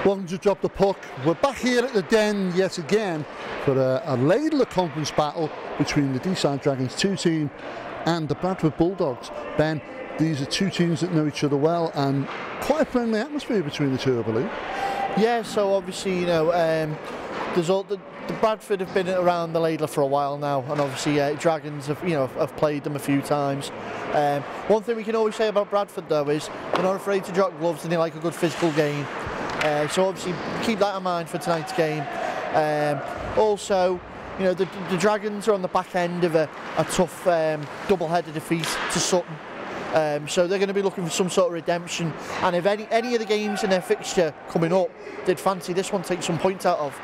Welcome to Drop the Puck. We're back here at the Den yet again for a Laidler conference battle between the D-side Dragons 2 team and the Bradford Bulldogs. Ben, these are two teams that know each other well and quite a friendly atmosphere between the two, I believe. Yeah, so obviously, you know, there's all the Bradford have been around the Laidler for a while now, and obviously Dragons have played them a few times. One thing we can always say about Bradford though is they're not afraid to drop gloves and they like a good physical game. So obviously keep that in mind for tonight's game. Also, you know, the Dragons are on the back end of a tough double-header defeat to Sutton. So they're going to be looking for some sort of redemption, and if any of the games in their fixture coming up they'd fancy this one take some points out of.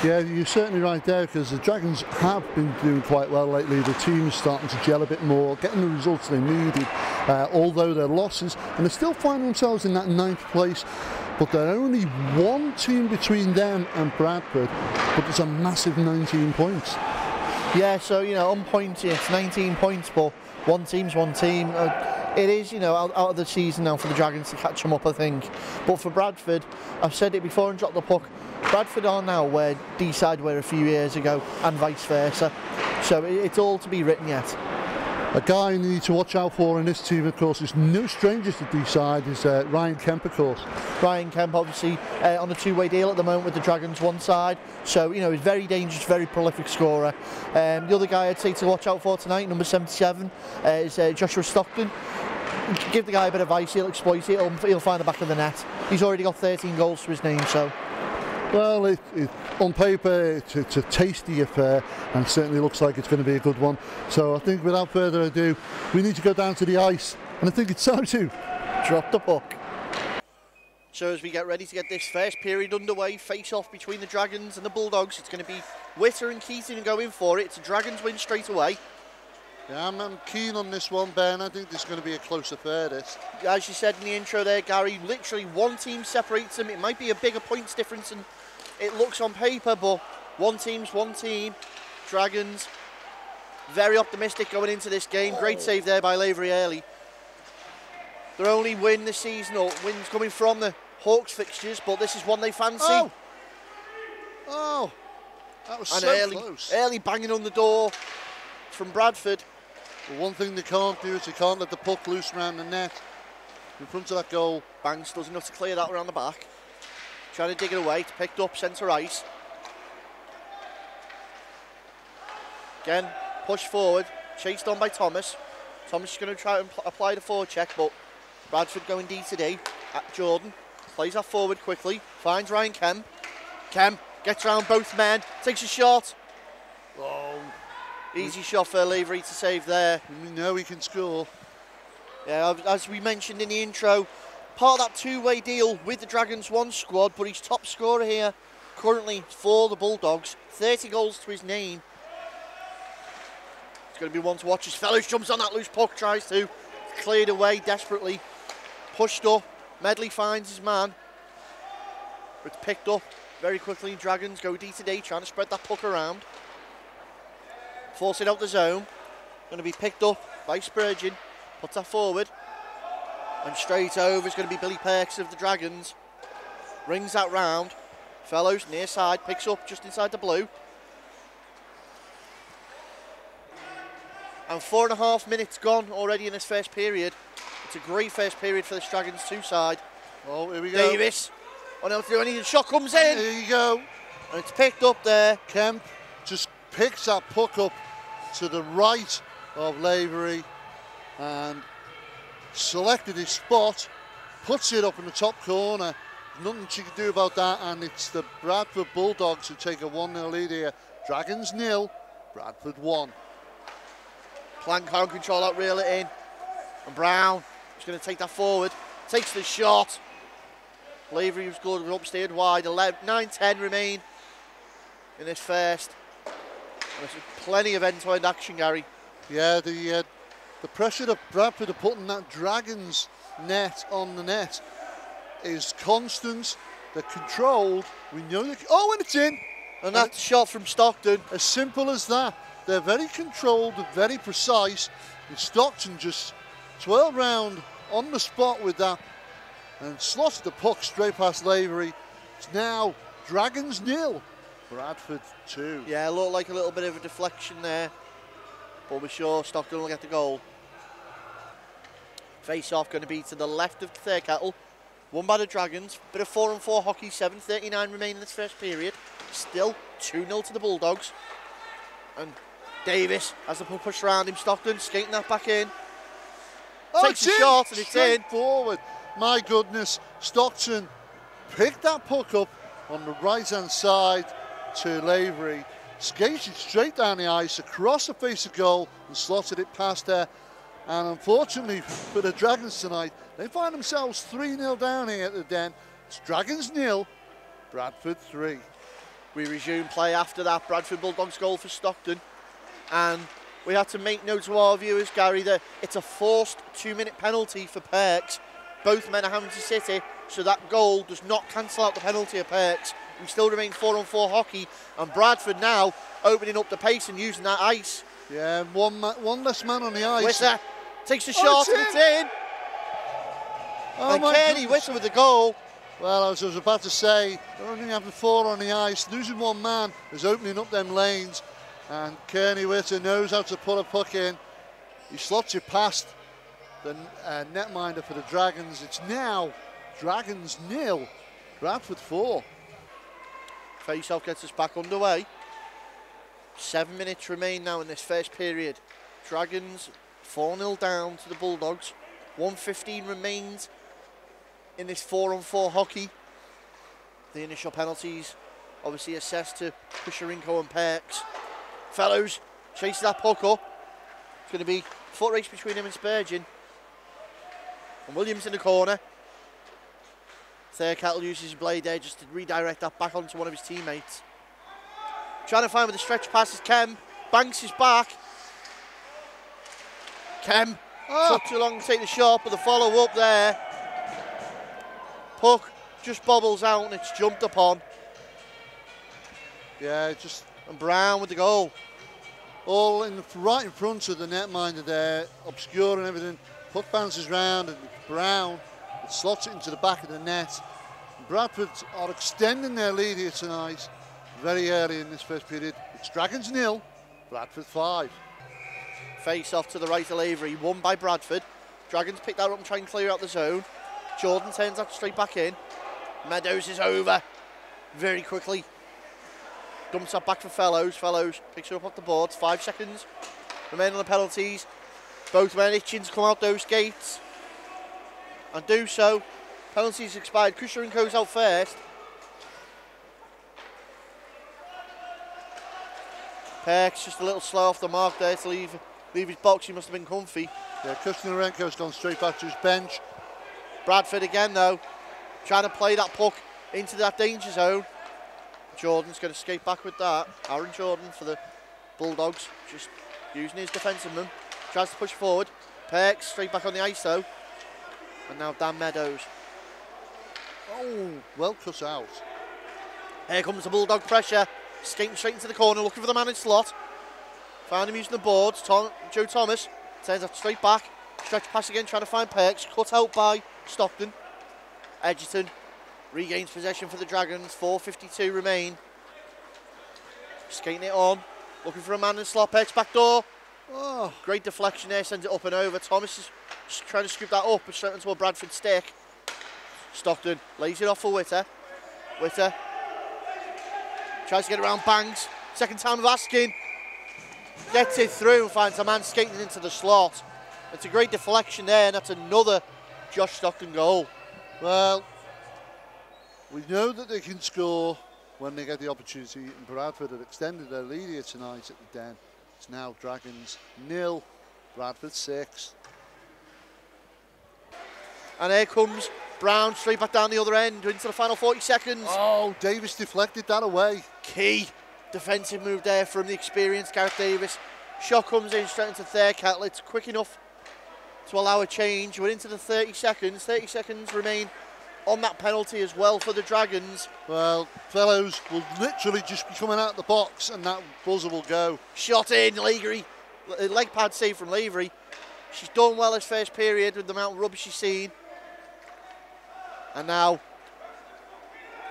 Yeah, you're certainly right there, because the Dragons have been doing quite well lately. The team is starting to gel a bit more, getting the results they needed, although they're losses, and they're still finding themselves in that 9th place. But there are only one team between them and Bradford, but there's a massive 19 points. Yeah, so, you know, on point it's 19 points, but one team's one team. It is, you know, out of the season now for the Dragons to catch them up, I think. But for Bradford, I've said it before and dropped the puck, Bradford are now where D-side were a few years ago, and vice versa. So it's all to be written yet. A guy you need to watch out for in this team, of course, is no stranger to D-side, is Ryan Kemp, of course. Ryan Kemp, obviously, on a two-way deal at the moment with the Dragons one side. So, you know, he's very dangerous, very prolific scorer. The other guy I'd say to watch out for tonight, number 77, is Joshua Stockton. Give the guy a bit of ice, he'll exploit it, he'll find the back of the net. He's already got 13 goals to his name, so... Well, on paper, it's a tasty affair, and certainly looks like it's going to be a good one. So I think without further ado, we need to go down to the ice, and I think it's time to drop the puck. So as we get ready to get this first period underway, face-off between the Dragons and the Bulldogs, it's going to be Witter and Keating going for it. It's a Dragons win straight away. Yeah, I'm keen on this one, Ben. I think this is going to be a close affair, this. As you said in the intro there, Gary, literally one team separates them. It might be a bigger points difference than it looks on paper, but one team's one team. Dragons, very optimistic going into this game. Great save there by Laidler early. Their only win this season, or wins coming from the Hawks fixtures, but this is one they fancy. Oh, that was and so close. Early banging on the door from Bradford. Well, one thing they can't do is they can't let the puck loose around the net in front of that goal. Banks does enough to clear that around the back. Trying to dig it away. It's picked up centre ice. Again, push forward. Chased on by Thomas. Thomas is going to try and apply the forward check, but Bradford going D to D at Jordan. Plays that forward quickly. Finds Ryan Kemp. Kemp gets around both men. Takes a shot. Oh. Easy shot for Laidler to save there. We know he can score. Yeah, as we mentioned in the intro, part of that two-way deal with the Dragons 1 squad, but he's top scorer here currently for the Bulldogs. 30 goals to his name. It's going to be one to watch as Fellows jumps on that loose puck, tries to. Cleared away desperately. Pushed up. Medley finds his man. But it's picked up very quickly. Dragons go D to D, trying to spread that puck around. Force it out the zone. Going to be picked up by Spurgeon. Puts that forward. And straight over is going to be Billy Perks of the Dragons. Rings that round. Fellows near side. Picks up just inside the blue. And 4.5 minutes gone already in this first period. It's a great first period for this Dragons 2 side. Oh, here we go. Davis. Unable to do anything. Shot comes in. There you go. And it's picked up there. Kemp just picks that puck up to the right of Laidler and selected his spot, puts it up in the top corner. Nothing she can do about that, and it's the Bradford Bulldogs who take a 1-0 lead here. Dragons 0, Bradford 1. Plank can't control that, reel it in. And Brown is going to take that forward, takes the shot. Laidler was good, upsteered wide. 9-10 remain in this first. And there's plenty of end-to-end action, Gary. Yeah, the pressure that Bradford are putting that Dragons net on the net is constant. They're controlled. We know they. Oh, and it's in. And that's shot from Stockton. As simple as that. They're very controlled, very precise. And Stockton just twirled round on the spot with that and slotted the puck straight past Laidler. It's now Dragons 0, Bradford 2. Yeah, looked like a little bit of a deflection there, but we're sure Stockton will get the goal. Face-off going to be to the left of Thirkettle, won by the Dragons. Bit of 4-on-4 hockey, 7:39 remain in this first period. Still 2-0 to the Bulldogs. And Davis has the puck pushed around him. Stockton skating that back in. Takes a shot and it's in. Forward. My goodness, Stockton picked that puck up on the right-hand side to Lavery, skated straight down the ice, across the face of goal, and slotted it past there. And unfortunately for the Dragons tonight, they find themselves 3-0 down here at the Den. It's Dragons 0, Bradford 3. We resume play after that Bradford Bulldogs goal for Stockton. And we have to make note to our viewers, Gary, that it's a forced 2-minute penalty for Perks. Both men are having to sit it, so that goal does not cancel out the penalty of Perks. We still remain 4-on-4 hockey, and Bradford now opening up the pace and using that ice. Yeah, one less man on the ice. Witter takes a shot and it's in. And Kearney Witter with the goal. Well, as I was about to say, only having 4 on the ice, losing one man is opening up them lanes, and Kearney Witter knows how to put a puck in. He slots it past the netminder for the Dragons. It's now Dragons 0, Bradford 4. Face-off gets us back underway. 7 minutes remain now in this first period. Dragons 4-0 down to the Bulldogs. 1:15 remains in this 4-on-4 hockey. The initial penalties obviously assessed to Kusharenko and Perks. Fellows chases that puck up. It's going to be foot race between him and Spurgeon. And Williams in the corner. Thirkettle uses his blade there just to redirect that back onto one of his teammates. Trying to find with the stretch pass is Kem. Banks his back. Kem took too long to take the shot, but the follow up there. Puck just bobbles out and it's jumped upon. Yeah, just... And Brown with the goal. All right in front of the netminder there, obscuring everything. Puck bounces round and Brown slots it into the back of the net. Bradford are extending their lead here tonight, very early in this first period. It's Dragons 0, Bradford 5. Face off to the right of Lavery, won by Bradford. Dragons pick that up and try and clear out the zone. Jordan turns that straight back in. Meadows is over very quickly. Dumps that back for Fellows. Fellows picks her up off the boards. 5 seconds remain on the penalties. Both men itching to come out those gates and do so. Penalties expired. Kusharenko's out first. Perks just a little slow off the mark there to leave his box. He must have been comfy. Yeah, Kusharenko's gone straight back to his bench. Bradford again though, trying to play that puck into that danger zone. Jordan's going to skate back with that. Aaron Jordan for the Bulldogs, just using his defensive man. Tries to push forward. Perks straight back on the ice though. And now Dan Meadows. Oh, well cut out. Here comes the Bulldog pressure. Skating straight into the corner, looking for the man in slot. Found him using the boards. Joe Thomas turns that straight back. Stretch pass again, trying to find Perks. Cut out by Stockton. Edgerton regains possession for the Dragons. 4:52 remain. Skating it on. Looking for a man in slot. Perks back door. Oh, great deflection there, sends it up and over. Thomas is trying to scoop that up and straight into a Bradford stick. Stockton lays it off for Witter. Witter tries to get around Banks. Second time of asking. Gets it through and finds a man skating into the slot. It's a great deflection there, and that's another Josh Stockton goal. Well, we know that they can score when they get the opportunity, and Bradford have extended their lead here tonight at the Den. It's now Dragons 0, Bradford 6. And here comes Brown straight back down the other end into the final 40 seconds. Oh, Davis deflected that away. Key defensive move there from the experienced Gareth Davis. Shot comes in straight into Thirkettle. It's quick enough to allow a change. We're into the 30 seconds. 30 seconds remain on that penalty as well for the Dragons. Well, Fellows will literally just be coming out the box and that buzzer will go. Shot in, Lavery. Leg pad save from Lavery. She's done well this first period with the amount of rubbish she's seen. And now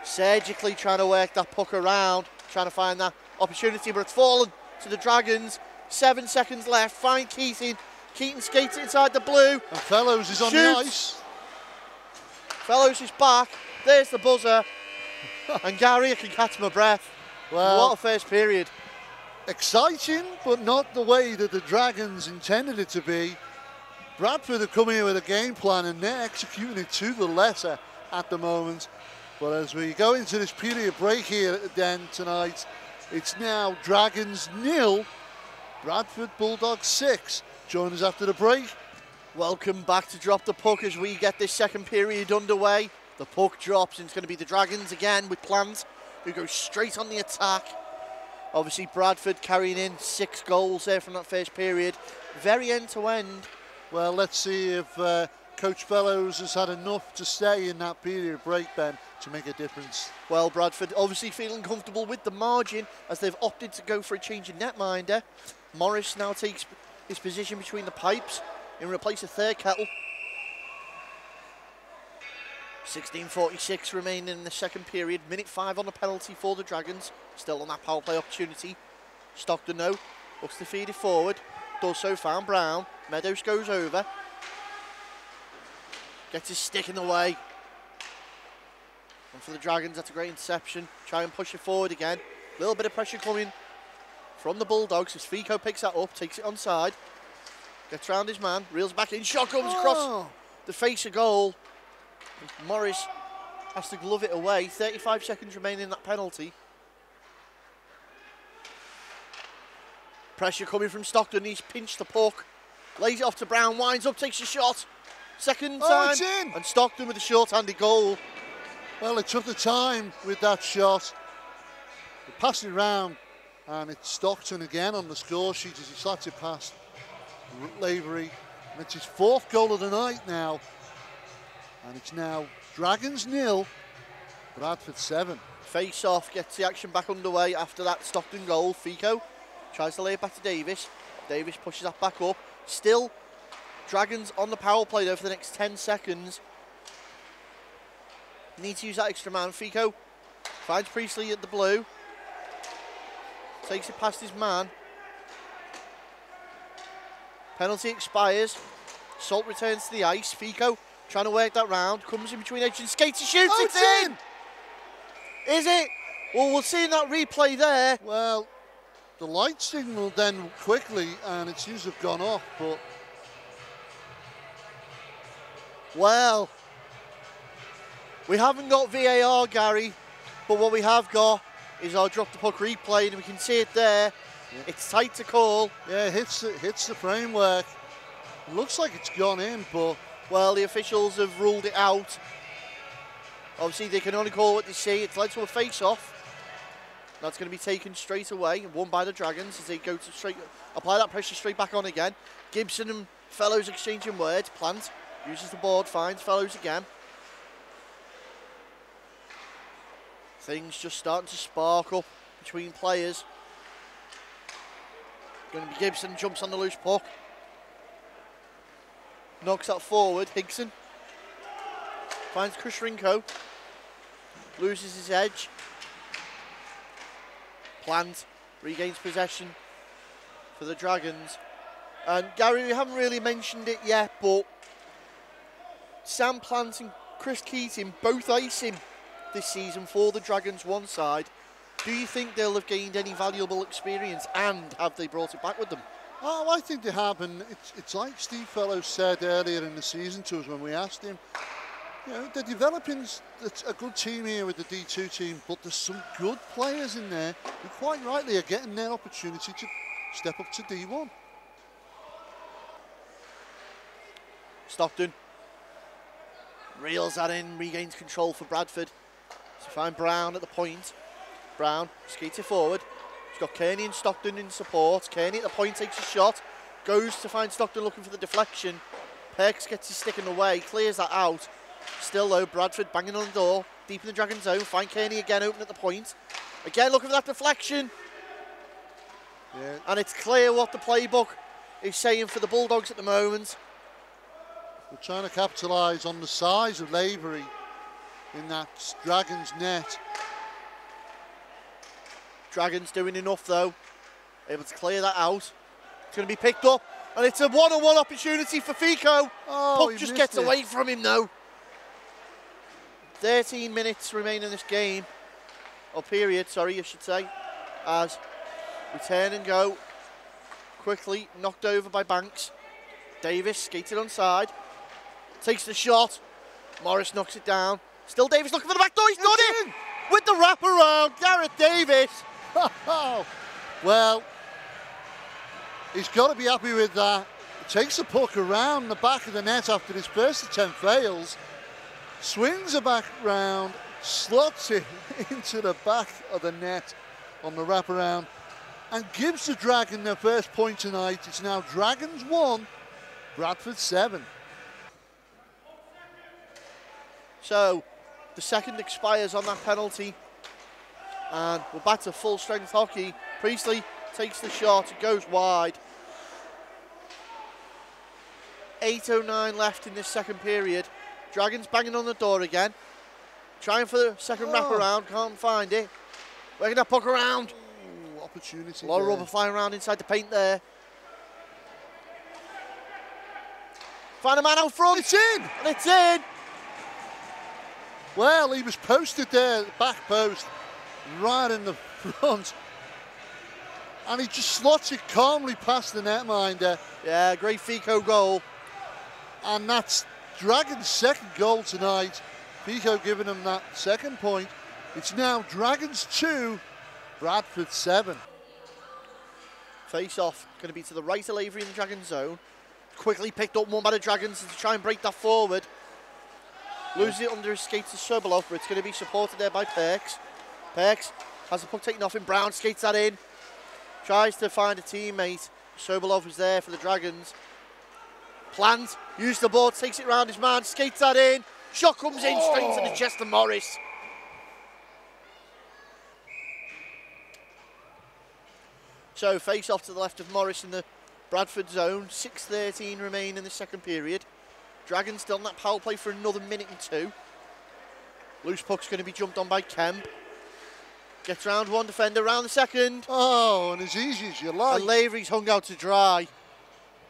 Surgically trying to work that puck around, trying to find that opportunity, but it's fallen to the Dragons. 7 seconds left. Find Keating. Keating skates inside the blue. And Fellows is on the ice. Fellows is back. There's the buzzer. And Gary, I can catch my breath. Well, what a first period. Exciting, but not the way that the Dragons intended it to be. Bradford have come here with a game plan and they're executing it to the letter at the moment. But as we go into this period break here at the Den tonight, it's now Dragons 0, Bradford Bulldogs 6. Join us after the break. Welcome back to Drop the Puck as we get this second period underway. The puck drops and it's going to be the Dragons again with plans who go straight on the attack. Obviously Bradford carrying in 6 goals there from that first period. Very end to end. Well, let's see if Coach Fellows has had enough to stay in that period break, Ben, to make a difference. Well, Bradford obviously feeling comfortable with the margin as they've opted to go for a change in netminder. Morris now takes his position between the pipes in replace of third kettle. 16:46 remaining in the second period. Minute 5 on the penalty for the Dragons. Still on that power play opportunity. Stockton though looks to feed it forward. Does so, found Brown. Meadows goes over. Gets his stick in the way. And for the Dragons, that's a great interception. Try and push it forward again. A little bit of pressure coming from the Bulldogs as Fico picks that up, takes it onside. Gets round his man, reels back in, shot comes across the face of goal. Morris has to glove it away. 35 seconds remaining in that penalty. Pressure coming from Stockton, he's pinched the puck. Lays it off to Brown, winds up, takes a shot. Second time, it's in. And Stockton with a short-handed goal. Well, it took the time with that shot. They passed it round, and it's Stockton again on the score sheet as he slats it past Lavery. And it's his 4th goal of the night now. And it's now Dragons 0, Bradford 7. Face off, gets the action back underway after that Stockton goal. Fico tries to lay it back to Davis. Davis pushes that back up. Still Dragons on the power play though for the next 10 seconds. Need to use that extra man. Fico finds Priestley at the blue. Takes it past his man. Penalty expires. Salt returns to the ice. Fico trying to work that round. Comes in between edge and skates and shoots. It's in! Is it? Well, we'll see in that replay there. Well, the light signal then quickly, and it seems to have gone off, but... Well, we haven't got VAR, Gary, but what we have got is our drop the puck replay, and we can see it there. Yeah. It's tight to call. Yeah, it hits the framework. It looks like it's gone in, but... Well, the officials have ruled it out. Obviously, they can only call what they see. It's led to a face-off. That's going to be taken straight away and won by the Dragons as they go to apply that pressure straight back on again. Gibson and Fellows exchanging words. Plant uses the board, finds Fellows again. Things just starting to spark up between players. Going to be Gibson, jumps on the loose puck. Knocks that forward. Higson finds Kushrinko. Loses his edge. Plant regains possession for the Dragons. And Gary, we haven't really mentioned it yet, but Sam Plant and Chris Keating both icing this season for the Dragons one side. Do you think they'll have gained any valuable experience, and have they brought it back with them? Oh, I think they have, and it's like Steve Fellows said earlier in the season to us when we asked him, you know, they're developing a good team here with the D2 team, but there's some good players in there who quite rightly are getting their opportunity to step up to D1. Stockton reels that in, regains control for Bradford. To find Brown at the point. Brown skates it forward. He's got Kearney and Stockton in support. Kearney at the point takes a shot. Goes to find Stockton looking for the deflection. Perks gets his stick in the way, clears that out. Still though, Bradford banging on the door. Deep in the Dragon zone. Find Kearney again, open at the point. Again looking for that deflection. Yeah. And it's clear what the playbook is saying for the Bulldogs at the moment. We're trying to capitalise on the size of Lavery in that Dragons net. Dragons doing enough though, able to clear that out. It's going to be picked up, and it's a one-on-one opportunity for Fico. Oh, Puck just gets away from him though. 13 minutes remain in this game, or period, sorry, I should say, as we turn and go. Quickly knocked over by Banks. Davis skated onside, takes the shot. Morris knocks it down. Still Davis looking for the back door. He's done it with the wraparound. Gareth Davis. Well, he's got to be happy with that. Takes the puck around the back of the net after his first attempt fails. Swings it back round, slots it into the back of the net on the wraparound, and gives the Dragon their first point tonight. It's now Dragons 1, Bradford 7. So the second expires on that penalty, and we're back to full strength hockey. Priestley takes the shot, it goes wide. 8:09 left in this second period. Dragons banging on the door again, trying for the second wraparound, can't find it. Working that puck around. Ooh, opportunity. A lot of rubber flying around inside the paint there. Find a man out front. It's in! And it's in! Well, he was posted there, back post, right in the front. And he just slots it calmly past the netminder. Yeah, great Fico goal. And that's Dragons' second goal tonight. Fico giving them that second point. It's now Dragons 2, Bradford 7. Face off, going to be to the right of Lavery in the Dragon zone. Quickly picked up one by the Dragons to try and break that forward. Loses it under his skates to Sobolov, but it's going to be supported there by Perks. Perks has the puck taken off him. Brown skates that in. Tries to find a teammate. Sobolov is there for the Dragons. Plans, uses the board, takes it round his man, skates that in. Shot comes in straight to the chest of Morris. So face off to the left of Morris in the Bradford zone. 6:13 remain in the second period. Dragons still on that power play for another minute and two. Loose puck's going to be jumped on by Kemp. Gets round one defender, round the second. Oh, and as easy as you like. And Lavery's hung out to dry.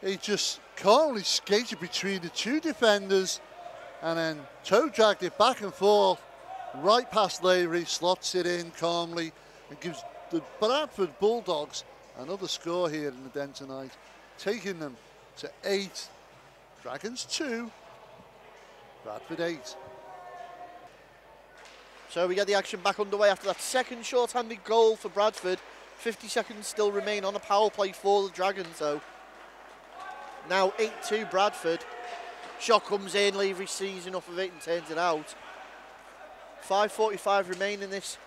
He just calmly skated between the two defenders and then toe dragged it back and forth, right past Lavery, slots it in calmly, and gives the Bradford Bulldogs another score here in the den tonight, taking them to 8. Dragons 2, Bradford 8. So we get the action back underway after that second short-handed goal for Bradford. 50 seconds still remain on a power play for the Dragons though. Now 8-2 Bradford. Shot comes in, Lavery sees enough of it and turns it out. 5:45 remain in this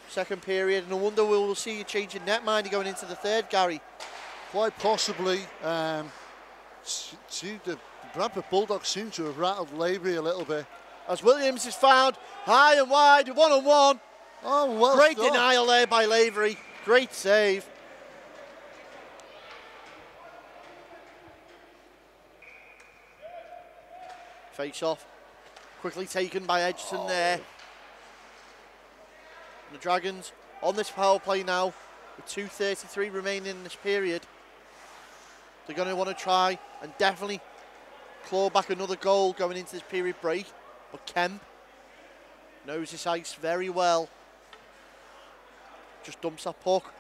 second period, and I wonder we'll see a change in netminder going into the third, Gary. Quite possibly. The Bradford Bulldogs seem to have rattled Lavery a little bit. As Williams is found high and wide, one-on-one. Oh, well Great stopped. denial there by Lavery. Great save. Face off. Quickly taken by Edgerton there. The Dragons on this power play now with 2:33 remaining in this period. They're going to want to try and definitely claw back another goal going into this period break. But Kemp knows this ice very well. Just dumps that puck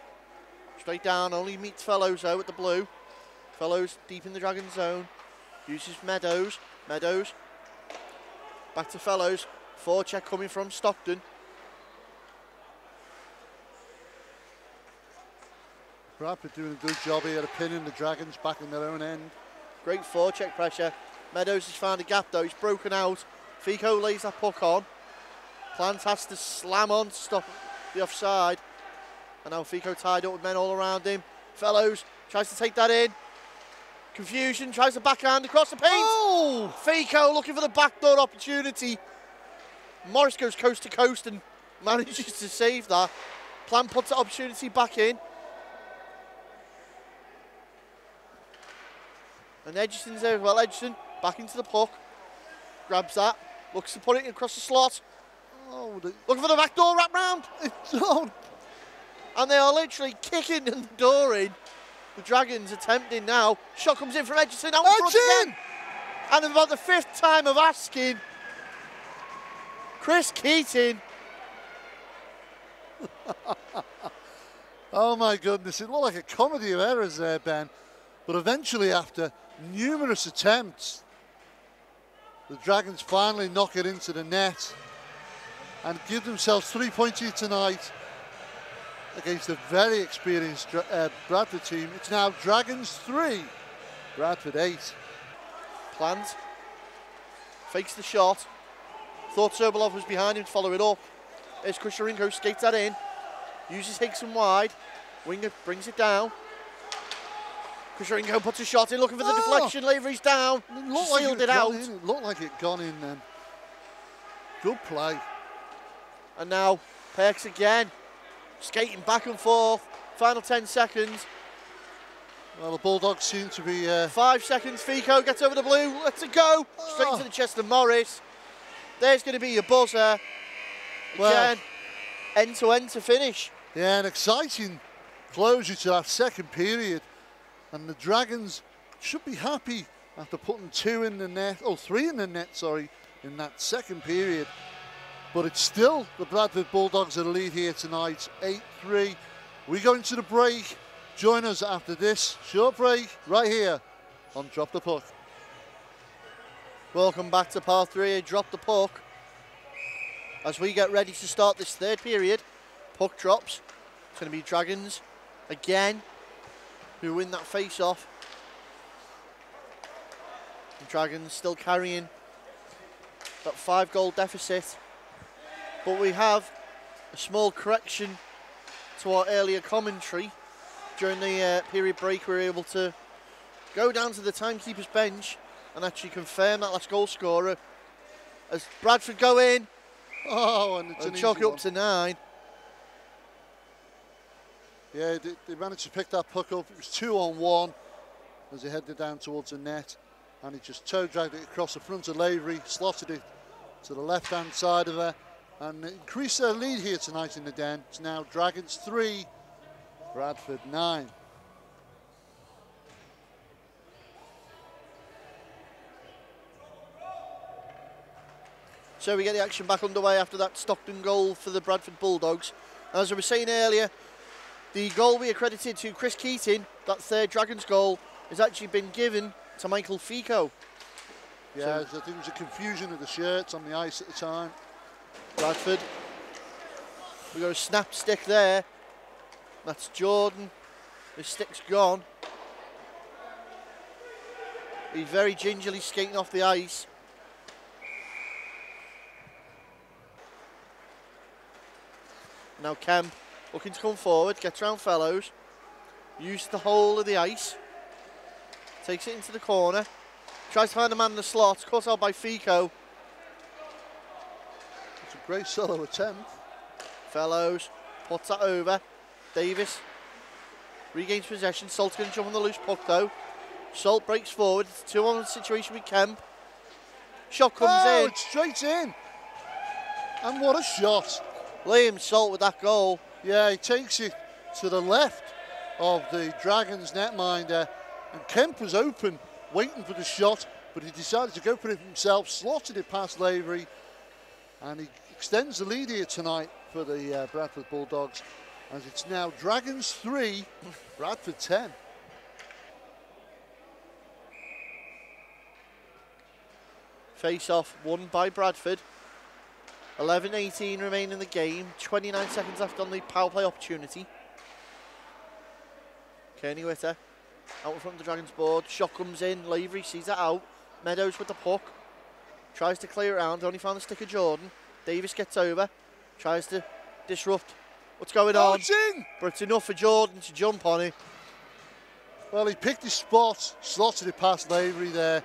straight down, only meets Fellows though at the blue. Fellows deep in the Dragon zone. Uses Meadows. Meadows back to Fellows. Forecheck coming from Stockton. Bradford doing a good job here of pinning the Dragons back in their own end. Great forecheck pressure. Meadows has found a gap though, he's broken out. Fico lays that puck on. Plant has to slam on to stop the offside. And now Fico tied up with men all around him. Fellows tries to take that in. Confusion, tries to backhand across the paint. Oh! Fico looking for the backdoor opportunity. Morris goes coast to coast and manages to save that. Plant puts the opportunity back in. And Edgerton's there as well. Edgerton back into the puck. Grabs that. Looks to put it across the slot. Oh, Looking for the back door wrap round. And they are literally kicking the door in. The Dragons attempting now. Shot comes in from Edgerton. Out in front again. And about the 5th time of asking, Chris Keating. Oh my goodness, it looked like a comedy of errors there, Ben. But eventually, after numerous attempts, the Dragons finally knock it into the net and give themselves 3 points here tonight against a very experienced Bradford team. It's now Dragons 3, Bradford 8. Plans. Fakes the shot. Thought Sobolov was behind him to follow it up. There's Kusharenko, skates that in. Uses Hickson wide. Winger brings it down. Kusharenko puts a shot in, looking for the deflection. Lavery's down. Sealed it out. It looked like it gone in then. Good play. And now Perks again. Skating back and forth. Final 10 seconds. Well, the Bulldogs seem to be... 5 seconds. Fico gets over the blue. Lets it go. Straight into the chest of Morris. There's going to be your buzzer. Again, end-to-end to finish. Yeah, an exciting closure to that second period. And the Dragons should be happy after putting 3 in the net, in that second period. But it's still the Bradford Bulldogs that are lead here tonight, 8-3. We go into the break. Join us after this short break right here on Drop the Puck. Welcome back to part 3 of Drop the Puck. As we get ready to start this third period, puck drops. It's going to be Dragons again who win that face-off. The Dragons still carrying that 5-goal deficit. But we have a small correction to our earlier commentary. During the period break, we were able to go down to the timekeeper's bench and actually confirm that last goal scorer. As Bradford go in, and it's and chalk it up to 9. Yeah, they managed to pick that puck up. It was 2-on-1 as he headed down towards the net, and he just toe dragged it across the front of Lavery, slotted it to the left-hand side of her, and increased their lead here tonight in the Den. It's now Dragons 3, Bradford 9. So we get the action back underway after that Stockton goal for the Bradford Bulldogs. As I was saying earlier, the goal we accredited to Chris Keating, that third Dragons goal, has actually been given to Michael Fico. Yeah, so I think there was a confusion of the shirts on the ice at the time. Bradford, we got a snap stick there. That's Jordan. His stick's gone. He's very gingerly skating off the ice. Now Kemp looking to come forward, gets round Fellows, uses the whole of the ice, takes it into the corner, tries to find a man in the slot, caught out by Fico. It's a great solo attempt. Fellows puts that over. Davis regains possession. Salt's going to jump on the loose puck though. Salt breaks forward. It's a 2-on-1 situation with Kemp. Shot comes in. It's straight in. And what a shot. Liam Salt with that goal. Yeah, he takes it to the left of the Dragons netminder. And Kemp was open, waiting for the shot, but he decided to go for it himself, slotted it past Lavery, and he extends the lead here tonight for the Bradford Bulldogs, as it's now Dragons 3, Bradford 10. Face-off won by Bradford. 11-18 remain in the game. 29 seconds left on the power play opportunity. Kearney Witter out in front of the Dragons board. Shot comes in. Lavery sees it out. Meadows with the puck. Tries to clear it around. Only found the stick of Jordan. Davis gets over. Tries to disrupt what's going on. It's in. But it's enough for Jordan to jump on it. Well, he picked his spot, slotted it past Lavery there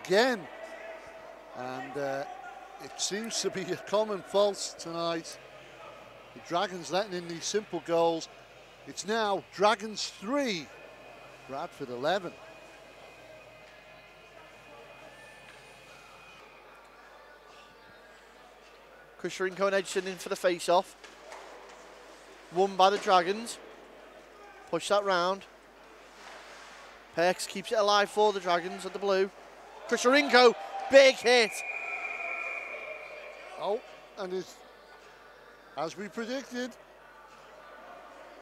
again. And it seems to be a common fault tonight. The Dragons letting in these simple goals. It's now Dragons 3, Bradford 11. Kusharenko and Edgerton in for the face-off. Won by the Dragons. Push that round. Perks keeps it alive for the Dragons at the blue. Kusharenko, big hit. Oh, and it's, as we predicted,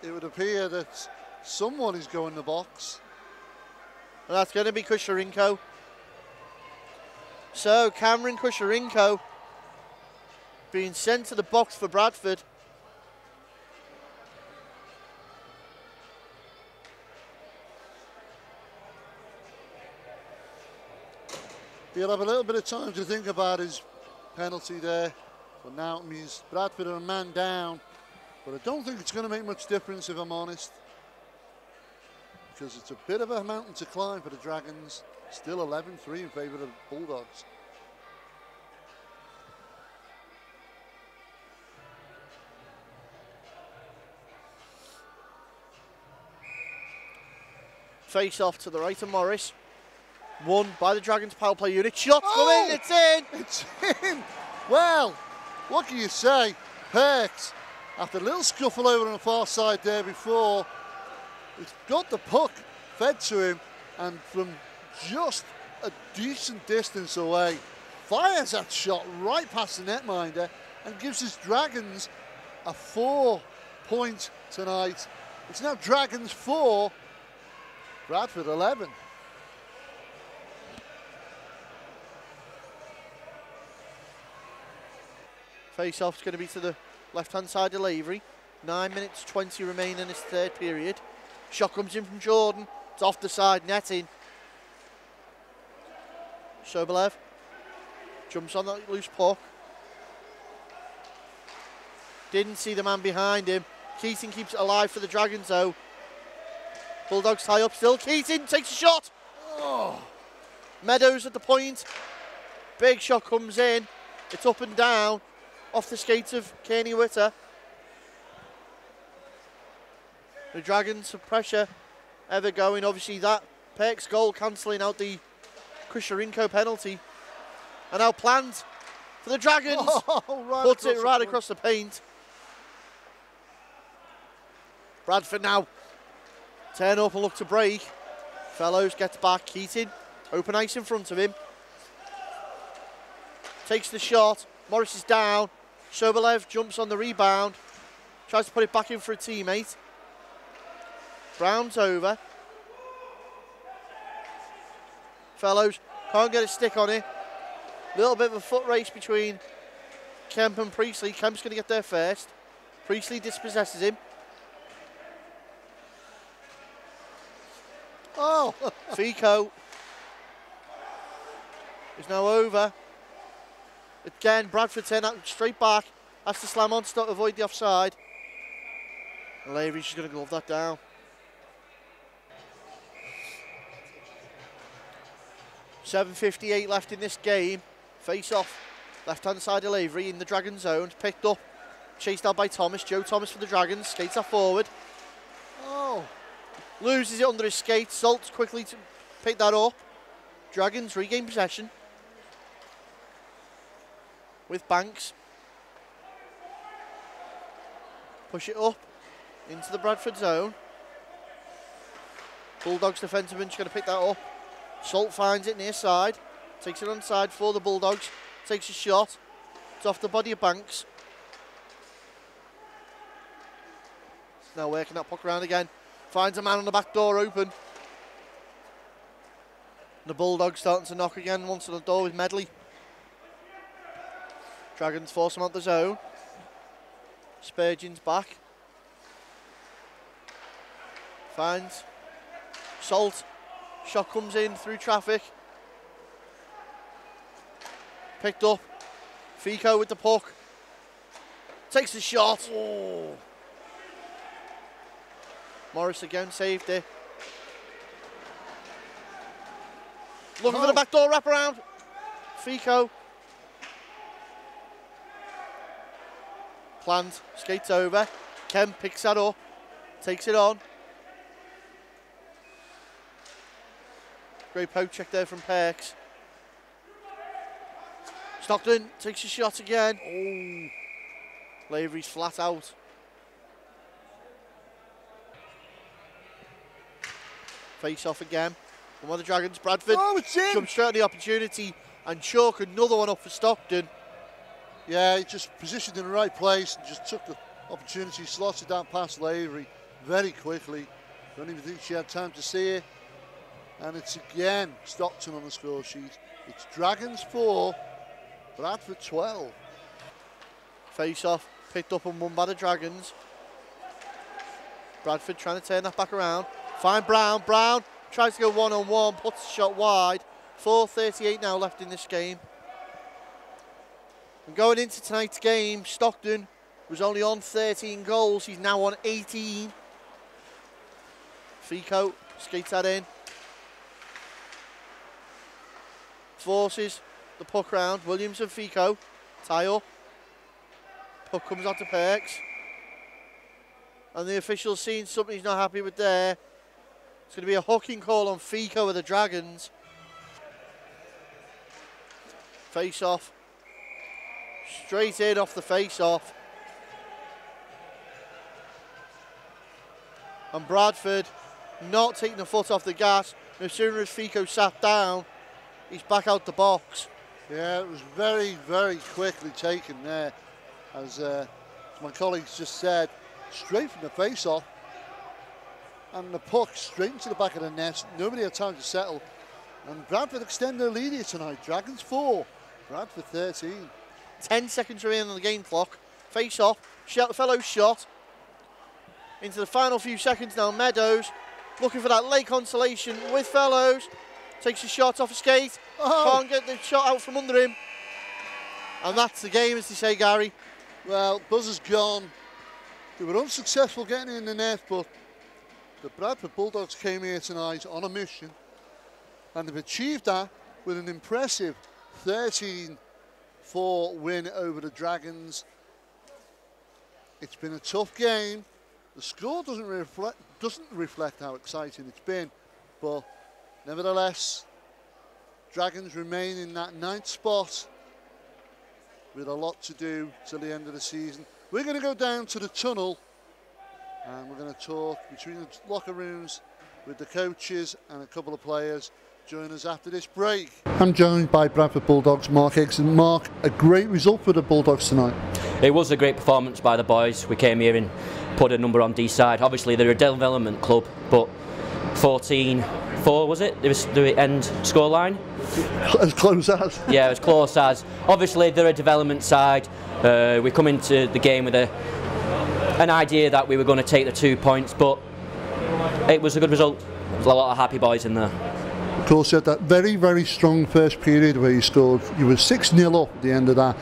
it would appear that someone is going in the box. And that's going to be Kusharenko. So Cameron Kusharenko being sent to the box for Bradford. He'll have a little bit of time to think about his penalty there. But now it means Bradford are a man down. But I don't think it's going to make much difference, if I'm honest. Because it's a bit of a mountain to climb for the Dragons. Still 11-3 in favour of the Bulldogs. Face off to the right of Morris. Won by the Dragons power play unit. Shots come in, it's in! It's in! Well, what can you say? Perks, after a little scuffle over on the far side there before, he's got the puck fed to him, and from just a decent distance away, fires that shot right past the netminder and gives his Dragons a 4-point tonight. It's now Dragons 4, Bradford 11. Face-off's going to be to the left-hand side of Lavery. 9 minutes 20 remain in this third period. Shot comes in from Jordan. It's off the side, netting. Sobolev jumps on that loose puck. Didn't see the man behind him. Keating keeps it alive for the Dragons though. Bulldogs tie up still. Keating takes a shot. Oh. Meadows at the point. Big shot comes in. It's up and down. Off the skates of Kearney Witter. The Dragons have pressure ever going. Obviously that Perks goal cancelling out the Kusharenko penalty. And now planned for the Dragons. Oh, right, puts it right across the paint. Bradford now turn up and look to break. Fellows gets back. Keating, open ice in front of him. Takes the shot. Morris is down. Sobolev jumps on the rebound. Tries to put it back in for a teammate. Brown's over. Fellows can't get a stick on it. Little bit of a foot race between Kemp and Priestley. Kemp's going to get there first. Priestley dispossesses him. Oh! Fico is now over. Again, Bradford turn out straight back. Has to slam on to avoid the offside. And Lavery's just going to glove that down. .7:58 left in this game. Face off. Left hand side of Lavery in the Dragon zone. Picked up. Chased out by Thomas. Joe Thomas for the Dragons. Skates that forward. Oh! Loses it under his skates. Salts quickly to pick that up. Dragons regain possession. With Banks. Push it up into the Bradford zone. Bulldogs defenseman just going to pick that up. Salt finds it near side. Takes it on side for the Bulldogs. Takes a shot. It's off the body of Banks. Now working that puck around again. Finds a man on the back door open. The Bulldogs starting to knock again once on the door with Medley. Dragons force him out the zone. Spurgeon's back. Finds Salt. Shot comes in through traffic. Picked up. Fico with the puck. Takes the shot. Oh. Morris again saved it. Looking for the backdoor wraparound. Fico. Plant, skates over. Kemp picks that up. Takes it on. Great poke check there from Perks. Stockton takes a shot again. Oh, Lavery's flat out. Face off again. One of the Dragons, Bradford. Oh, it's in! Jumps straight on the opportunity and chalk another one up for Stockton. Yeah, he just positioned in the right place and just took the opportunity, slotted that past Lavery very quickly. Don't even think she had time to see it. And it's again Stockton on the score sheet. It's Dragons 4, Bradford 12. Face off, picked up and won by the Dragons. Bradford trying to turn that back around. Find Brown. Brown tries to go one-on-one, puts the shot wide. 4:38 now left in this game. And going into tonight's game, Stockton was only on 13 goals. He's now on 18. Fico skates that in. Forces the puck round. Williams and Fico tie up. Puck comes out to Perks. And the official's seen something he's not happy with there. It's going to be a hooking call on Fico with the Dragons. Face off. Straight in off the face off. And Bradford not taking the foot off the gas. And as soon as Fico sat down, he's back out the box. Yeah, it was very, very quickly taken there. As my colleagues just said, straight from the face off. And the puck straight into the back of the net. Nobody had time to settle. And Bradford extend their lead here tonight. Dragons 4, Bradford 13. 10 seconds remaining on the game clock. Face off, Fellows shot. Into the final few seconds now, Meadows looking for that late consolation with Fellows. Takes a shot off a skate. Can't get the shot out from under him. And that's the game, as they say, Gary. Well, buzzer's gone. They were unsuccessful getting in the net, but the Bradford Bulldogs came here tonight on a mission, and they've achieved that with an impressive 13-4 win over the Dragons. It's been a tough game. The score doesn't reflect how exciting it's been, but nevertheless, Dragons remain in that 9th spot with a lot to do till the end of the season. We're going to go down to the tunnel and we're going to talk between the locker rooms with the coaches and a couple of players. Join us after this break. I'm joined by Bradford Bulldogs Mark Higgs. And Mark, a great result for the Bulldogs tonight. It was a great performance by the boys. We came here and put a number on D side. Obviously they're a development club, but 14-4 was it? There was the end scoreline. As close as. Yeah, as close as. Obviously they're a development side. We come into the game with an idea that we were going to take the 2 points, but it was a good result. There's a lot of happy boys in there. Of course, you had that very, very strong first period where you scored. You were 6-0 up at the end of that.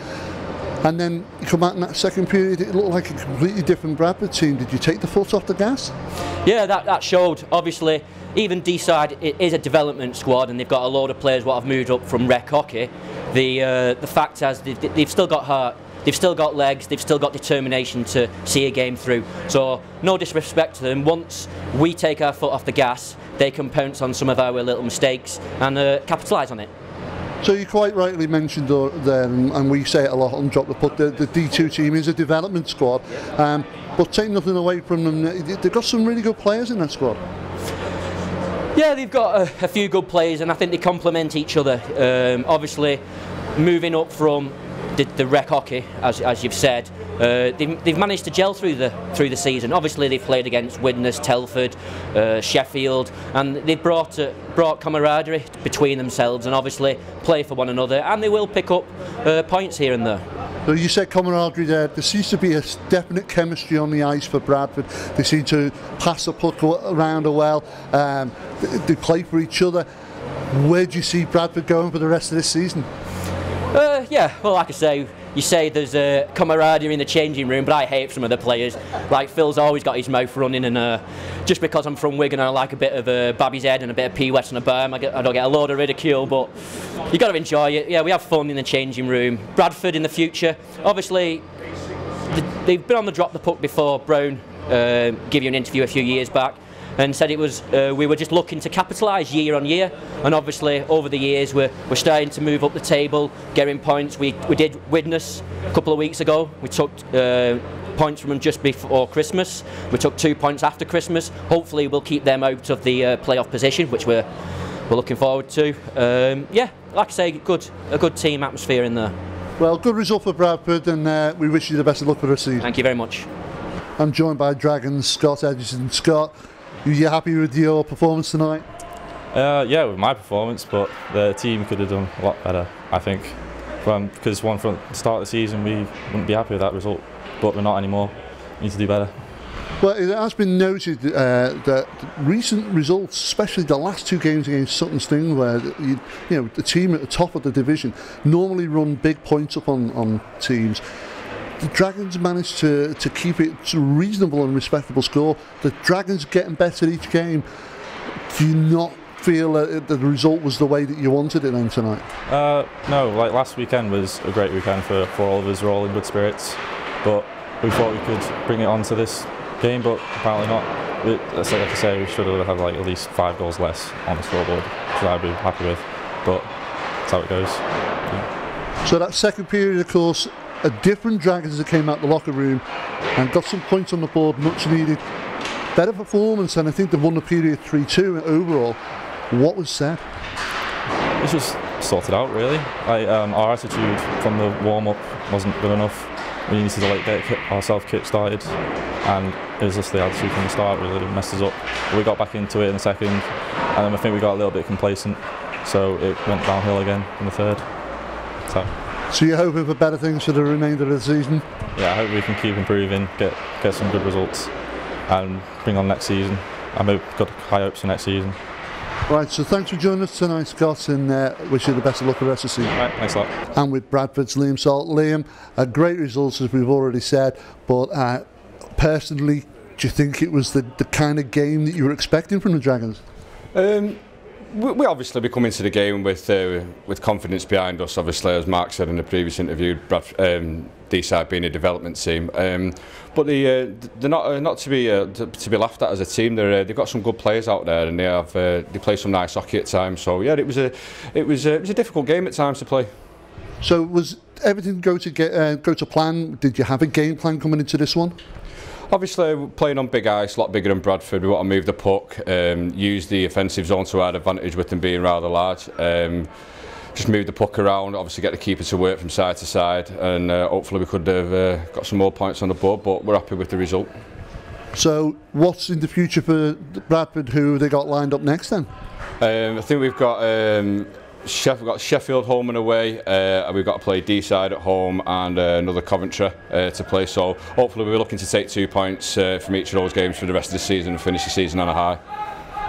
And then you come out in that second period, it looked like a completely different Bradford team. Did you take the foot off the gas? Yeah, that showed. Obviously, even D-side, it is a development squad and they've got a load of players what have moved up from rec hockey. The fact is they've still got heart, they've still got legs, they've still got determination to see a game through. So no disrespect to them. Once we take our foot off the gas, they can pounce on some of our little mistakes and capitalise on it. So you quite rightly mentioned there, and we say it a lot on Drop the Puck, the D2 team is a development squad, but take nothing away from them, they've got some really good players in that squad. Yeah, they've got a few good players and I think they complement each other. Obviously, moving up from the rec hockey, as you've said, they've managed to gel through the season. Obviously, they've played against Widnes, Telford, Sheffield, and they've brought camaraderie between themselves and obviously play for one another. And they will pick up points here and there. So you said camaraderie there. There seems to be a definite chemistry on the ice for Bradford. They seem to pass the puck around well. They play for each other. Where do you see Bradford going for the rest of this season? Yeah, well, like I say, you say there's a camaraderie in the changing room, but I hate some of the players. Like Phil's always got his mouth running, and just because I'm from Wigan, I like a bit of Babby's Head and a bit of P West on a berm. I don't get a load of ridicule, but you got to enjoy it. Yeah, we have fun in the changing room. Bradford in the future, obviously, they've been on the Drop the Puck before. Brown gave you an interview a few years back. and said it was we were just looking to capitalise year on year, and obviously over the years we're starting to move up the table, getting points. We did Widnes a couple of weeks ago. We took points from them just before Christmas. We took 2 points after Christmas. Hopefully we'll keep them out of the playoff position, which we're looking forward to. Yeah, like I say, a good team atmosphere in there. Well, good result for Bradford, and we wish you the best of luck for the season. Thank you very much. I'm joined by Dragons' Scott Edgerton. Scott, are you happy with your performance tonight? Yeah, with my performance, but the team could have done a lot better, I think. Because from the start of the season, we wouldn't be happy with that result, but we're not anymore. We need to do better. Well, it has been noted that recent results, especially the last 2 games against Sutton Sting, where you know the team at the top of the division normally run big points up on teams. The Dragons managed to keep it to a reasonable and respectable score. The Dragons getting better each game. Do you not feel that the result was the way that you wanted it then tonight? No, like last weekend was a great weekend for all of us. We're all in good spirits, but we thought we could bring it on to this game, but apparently not. Like I say, we should have had like at least 5 goals less on the scoreboard, which I'd be happy with, but that's how it goes. Yeah. So that second period, of course, a different Dragons that came out the locker room and got some points on the board, much needed. Better performance, and I think they've won the period 3-2 overall. What was said? It's just sorted out, really. Our attitude from the warm-up wasn't good enough. We needed to get ourselves kick-started, and it was just the attitude from the start really that messed us up. But we got back into it in the second, and then I think we got a little bit complacent, so it went downhill again in the third. So you're hoping for better things for the remainder of the season? Yeah, I hope we can keep improving, get some good results, and bring on next season. I've got high hopes for next season. Right, so thanks for joining us tonight, Scott, and wish you the best of luck for the rest of the season. Right, thanks a lot. And with Bradford's Liam Salt. Liam, a great result as we've already said, but personally, do you think it was the kind of game that you were expecting from the Dragons? We obviously be coming to the game with confidence behind us. Obviously, as Mark said in the previous interview, D-side being a development team, but they're not to be laughed at as a team. They've got some good players out there, and they play some nice hockey at times. So yeah, it was a difficult game at times to play. So was everything go to plan? Did you have a game plan coming into this one? Obviously, we're playing on big ice, a lot bigger than Bradford. We want to move the puck, use the offensive zone to our advantage with them being rather large. Just move the puck around, obviously get the keeper to work from side to side, and hopefully we could have got some more points on the board, but we're happy with the result. So what's in the future for Bradford, who they got lined up next then? I think we've got Sheffield home and away, and we've got to play D-side at home and another Coventry to play, so hopefully we're looking to take 2 points from each of those games for the rest of the season and finish the season on a high.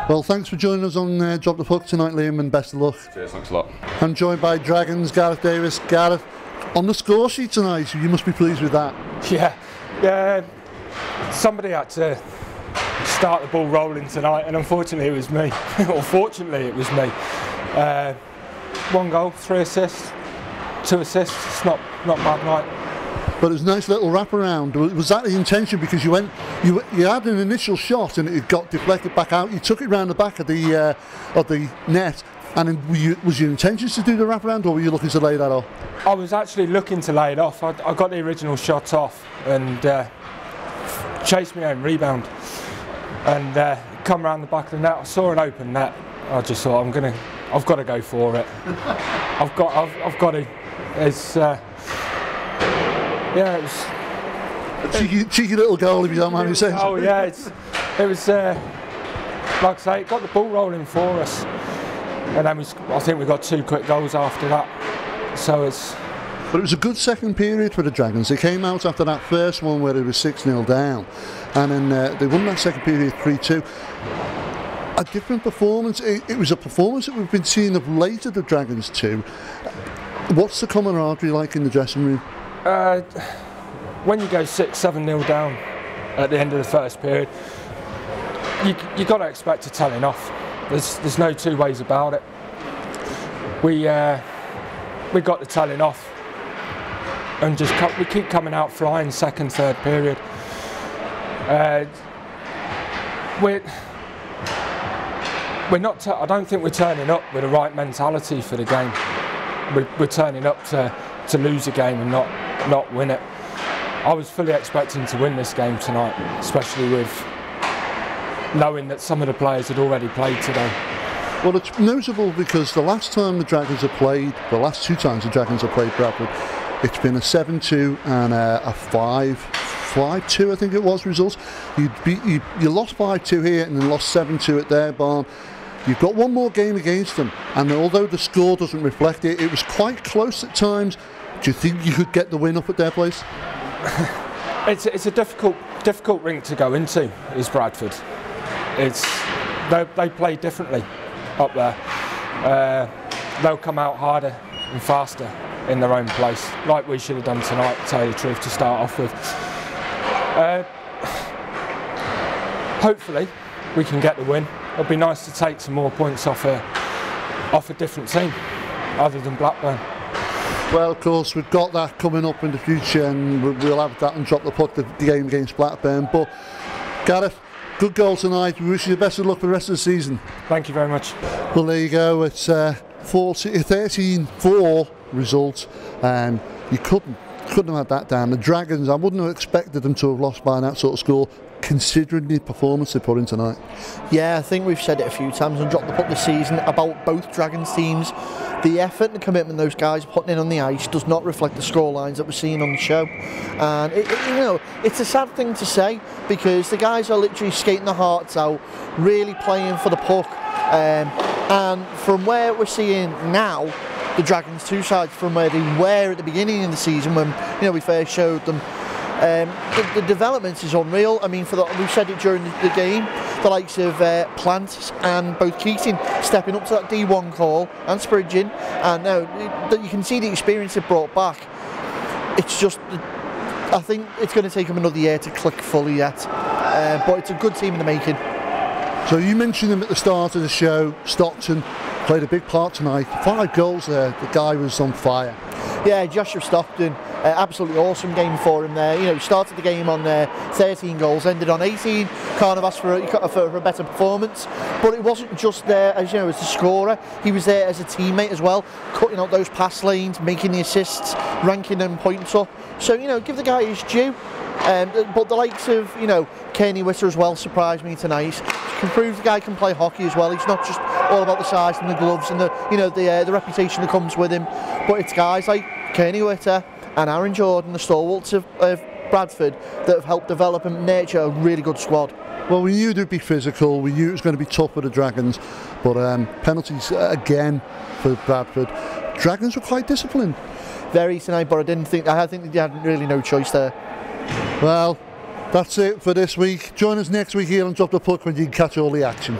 Well, thanks for joining us on Drop the Puck tonight, Liam, and best of luck. Cheers, thanks a lot. I'm joined by Dragons' Gareth Davis. Gareth, on the score sheet tonight, you must be pleased with that. Yeah, somebody had to start the ball rolling tonight, and unfortunately it was me. Or fortunately it was me. 1 goal, 3 assists, 2 assists. It's not bad night. But it was a nice little wraparound. Was that the intention? Because you had an initial shot and it got deflected back out. You took it round the back of the net. And then was your intention to do the wraparound, or were you looking to lay that off? I was actually looking to lay it off. I got the original shot off and chased me own rebound, and come round the back of the net. I saw an open net. I just thought I've got to go for it. I've got to. It's yeah, it was a cheeky little goal, if you don't mind me saying. Oh yeah, it was like I say, it got the ball rolling for us, and then I think we got 2 quick goals after that. So it's. But it was a good second period for the Dragons. They came out after that first one where it was 6-0 down, and then they won that second period 3-2. A different performance. It was a performance that we've been seeing of late at the Dragons too. What's the camaraderie like in the dressing room? When you go 6-7-0 down at the end of the first period, you got to expect a telling off. There's no 2 ways about it. We got the telling off, and we keep coming out flying I don't think we're turning up with the right mentality for the game. We're turning up to lose a game and not win it. I was fully expecting to win this game tonight, especially with knowing that some of the players had already played today. Well, it's notable because the last time the Dragons have played, the last 2 times the Dragons have played Bradford, it's been a 7-2 and a 5-2, I think it was, results. You lost 5-2 here and then lost 7-2 at their barn. You've got one more game against them, and although the score doesn't reflect it, it was quite close at times. Do you think you could get the win up at their place? It's a difficult ring to go into, is Bradford. They play differently up there. They'll come out harder and faster in their own place, like we should have done tonight, to tell you the truth, to start off with. Hopefully we can get the win. It'd be nice to take some more points off a different team other than Blackburn. Well, of course, we've got that coming up in the future, and we'll have that and drop the puck, the game against Blackburn. But Gareth, good goal tonight. We wish you the best of luck for the rest of the season. Thank you very much. Well, there you go. It's 13-4 result. You couldn't have had that down. The Dragons, I wouldn't have expected them to have lost by that sort of score, considering the performance they put in tonight. Yeah, I think we've said it a few times on Drop the Puck this season about both Dragons teams. The effort and commitment those guys are putting in on the ice does not reflect the scorelines that we're seeing on the show. And it's a sad thing to say, because the guys are literally skating their hearts out, really playing for the puck. And from where we're seeing now, the Dragons' 2 sides from where they were at the beginning of the season when we first showed them. The development is unreal. I mean, we said it during the game, the likes of Plant and both Keating stepping up to that D1 call, and Spridging, and now you can see the experience they've brought back. It's just, I think it's going to take them another year to click fully yet, but it's a good team in the making. So you mentioned him at the start of the show. Stockton played a big part tonight. 5 goals there. The guy was on fire. Yeah, Joshua Stockton, absolutely awesome game for him there. He started the game on 13 goals, ended on 18. Can't have asked for a better performance. But it wasn't just there as as the scorer. He was there as a teammate as well, cutting out those pass lanes, making the assists, ranking them points up. So give the guy his due. But the likes of Kearney Witter as well surprised me tonight. Can prove the guy can play hockey as well. He's not just all about the size and the gloves and the reputation that comes with him. But it's guys like Kearney Witter and Aaron Jordan, the stalwarts of Bradford, that have helped develop and nurture a really good squad. Well, we knew it would be physical. We knew it was going to be tough for the Dragons. But penalties again for Bradford. Dragons were quite disciplined. Very tonight, but I think they had really no choice there. Well, that's it for this week. Join us next week here on Drop the Puck when you can catch all the action.